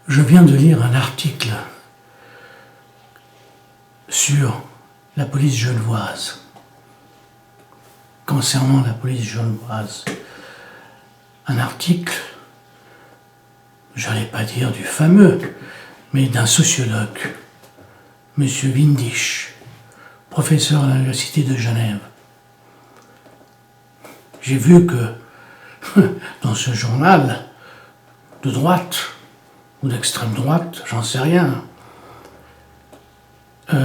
Je viens de lire un article sur la police genevoise, concernant la police genevoise. Un article, j'allais pas dire du fameux, mais d'un sociologue, M. Windisch, professeur à l'Université de Genève. J'ai vu que dans ce journal de droite, ou d'extrême droite, j'en sais rien, il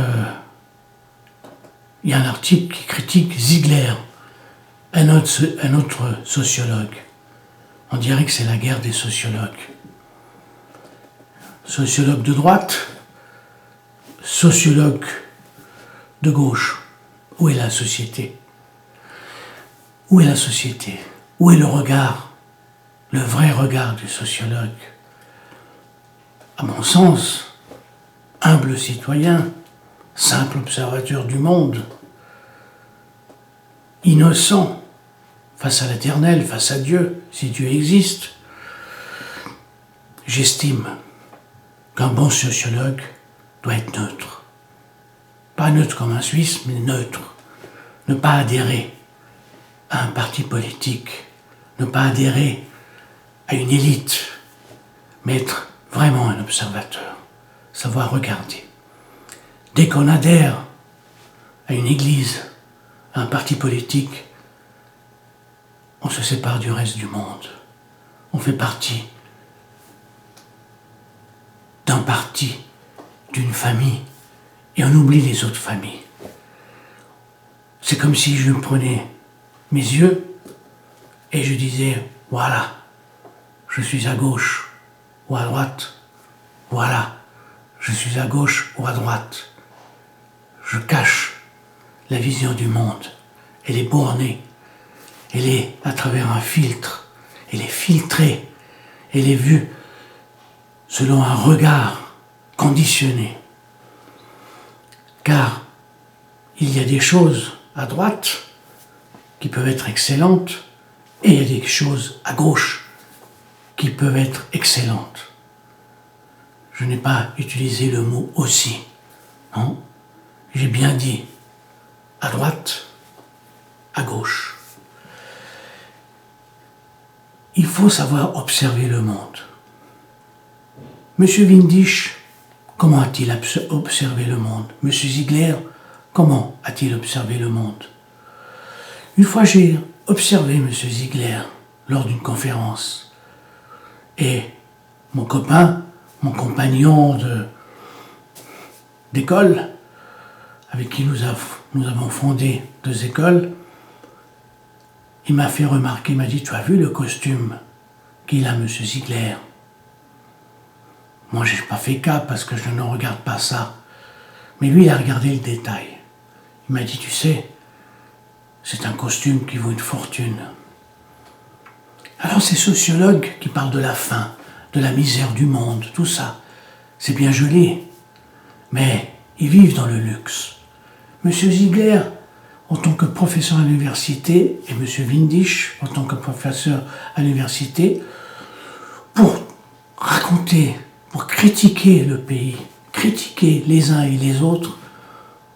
y a un article qui critique Ziegler, un autre sociologue. On dirait que c'est la guerre des sociologues. Sociologue de droite, sociologue de gauche. Où est la société? Où est la société? Où est le regard, le vrai regard du sociologue? À mon sens, humble citoyen, simple observateur du monde, innocent, face à l'Éternel, face à Dieu, si Dieu existe, j'estime qu'un bon sociologue doit être neutre. Pas neutre comme un Suisse, mais neutre. Ne pas adhérer à un parti politique, ne pas adhérer à une élite, mais être vraiment un observateur, savoir regarder. Dès qu'on adhère à une église, à un parti politique, on se sépare du reste du monde. On fait partie d'un parti, d'une famille, et on oublie les autres familles. C'est comme si je prenais mes yeux et je disais, voilà, je suis à gauche ou à droite, voilà, je suis à gauche ou à droite. Je cache la vision du monde, elle est bornée, elle est à travers un filtre, elle est filtrée, elle est vue selon un regard conditionné. Car il y a des choses à droite qui peuvent être excellentes et il y a des choses à gauche qui peuvent être excellentes. Je n'ai pas utilisé le mot aussi, non? J'ai bien dit à droite, à gauche. Il faut savoir observer le monde. Monsieur Windisch, comment a-t-il observé le monde? Monsieur Ziegler, comment a-t-il observé le monde? Une fois, j'ai observé Monsieur Ziegler lors d'une conférence. Et mon copain, mon compagnon d'école, avec qui nous avons fondé 2 écoles, il m'a fait remarquer, il m'a dit, tu as vu le costume qu'il a, Monsieur Ziegler? Moi, je n'ai pas fait cas parce que je ne regarde pas ça. Mais lui, il a regardé le détail. Il m'a dit, tu sais, c'est un costume qui vaut une fortune. Alors, ces sociologues qui parlent de la faim, de la misère du monde, tout ça, c'est bien joli. Mais ils vivent dans le luxe. Monsieur Ziegler, en tant que professeur à l'université, et Monsieur Windisch, en tant que professeur à l'université, pour raconter, pour critiquer le pays, critiquer les uns et les autres,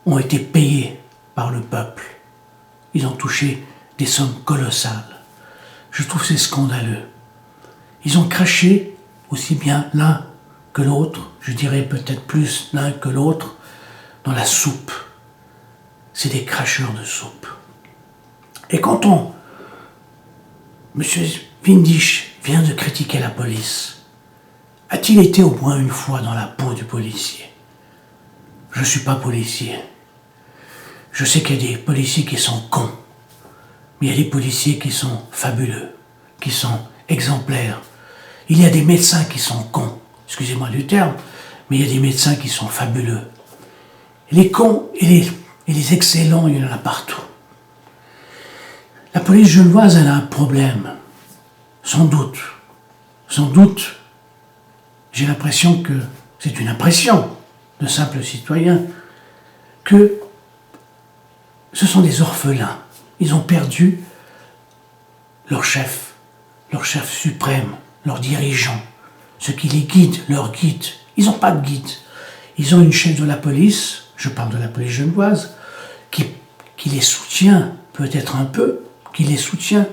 ont été payés par le peuple. Ils ont touché des sommes colossales. Je trouve c'est scandaleux. Ils ont craché aussi bien l'un que l'autre, je dirais peut-être plus l'un que l'autre, dans la soupe. C'est des cracheurs de soupe. Et quand Monsieur Windisch vient de critiquer la police, a-t-il été au moins une fois dans la peau du policier? Je ne suis pas policier. Je sais qu'il y a des policiers qui sont cons, mais il y a des policiers qui sont fabuleux, qui sont exemplaires. Il y a des médecins qui sont cons, excusez-moi du terme, mais il y a des médecins qui sont fabuleux. Les cons et les excellents, il y en a partout. La police genevoise, elle a un problème. Sans doute, j'ai l'impression que, c'est une impression de simple citoyen, que ce sont des orphelins. Ils ont perdu leur chef suprême, leur dirigeant. ceux qui les guident, leur guide. Ils n'ont pas de guide. Ils ont une chef de la police, je parle de la police genevoise, qui les soutient, peut-être un peu, qui les soutient.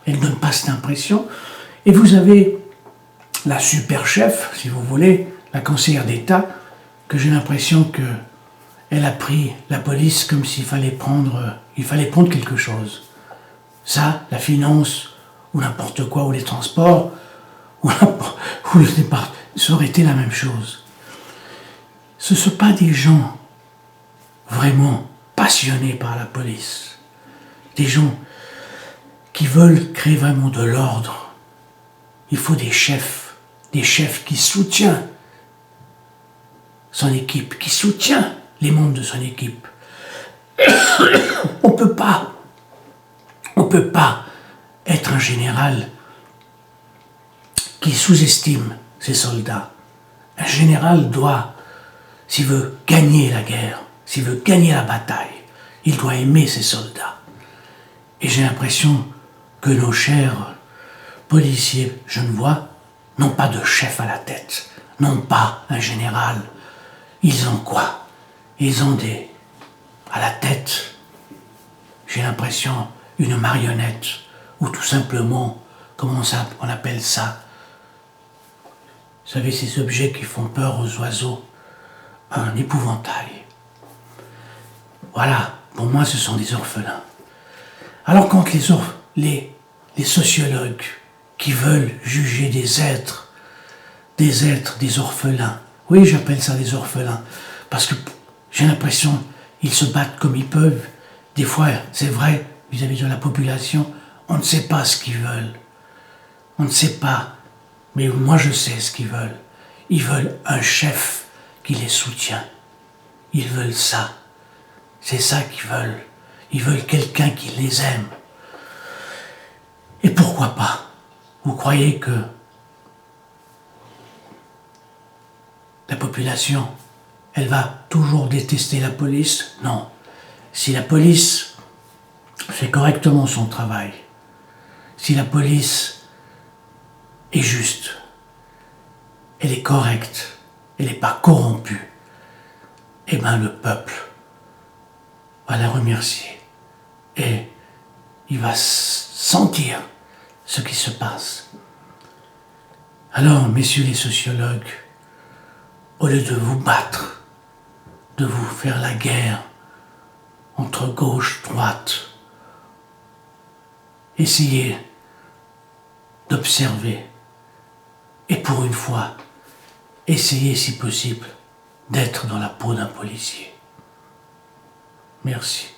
Elle ne donne pas cette impression. Et vous avez la super chef, si vous voulez, la conseillère d'État, que j'ai l'impression qu'elle a pris la police comme s'il fallait prendre quelque chose. Ça, la finance, ou n'importe quoi, ou les transports, ou le départ, ça aurait été la même chose. Ce ne sont pas des gens vraiment passionnés par la police, des gens qui veulent créer vraiment de l'ordre. Il faut des chefs qui soutiennent son équipe, qui soutiennent les membres de son équipe. On peut pas être un général qui sous-estime ses soldats. Un général doit, s'il veut gagner la guerre, s'il veut gagner la bataille, il doit aimer ses soldats. Et j'ai l'impression que nos chers policiers genevois n'ont pas de chef à la tête, n'ont pas un général. Ils ont quoi? Ils ont à la tête, j'ai l'impression, une marionnette, ou tout simplement, comment on appelle ça? Vous savez, ces objets qui font peur aux oiseaux, un épouvantail. Voilà, pour moi, ce sont des orphelins. Alors quand les sociologues qui veulent juger des orphelins, oui, j'appelle ça des orphelins, parce que j'ai l'impression qu'ils se battent comme ils peuvent. Des fois, c'est vrai, vis-à-vis de la population, on ne sait pas ce qu'ils veulent. On ne sait pas, mais moi je sais ce qu'ils veulent. Ils veulent un chef qui les soutient. Ils veulent ça. C'est ça qu'ils veulent. Ils veulent quelqu'un qui les aime. Et pourquoi pas? Vous croyez que la population, elle va toujours détester la police? Non. Si la police fait correctement son travail, si la police est juste, elle est correcte, elle n'est pas corrompue, eh bien le peuple va la remercier et il va sentir ce qui se passe. Alors, messieurs les sociologues, au lieu de vous battre, de vous faire la guerre entre gauche, droite, essayez d'observer et pour une fois, essayez si possible d'être dans la peau d'un policier. Merci.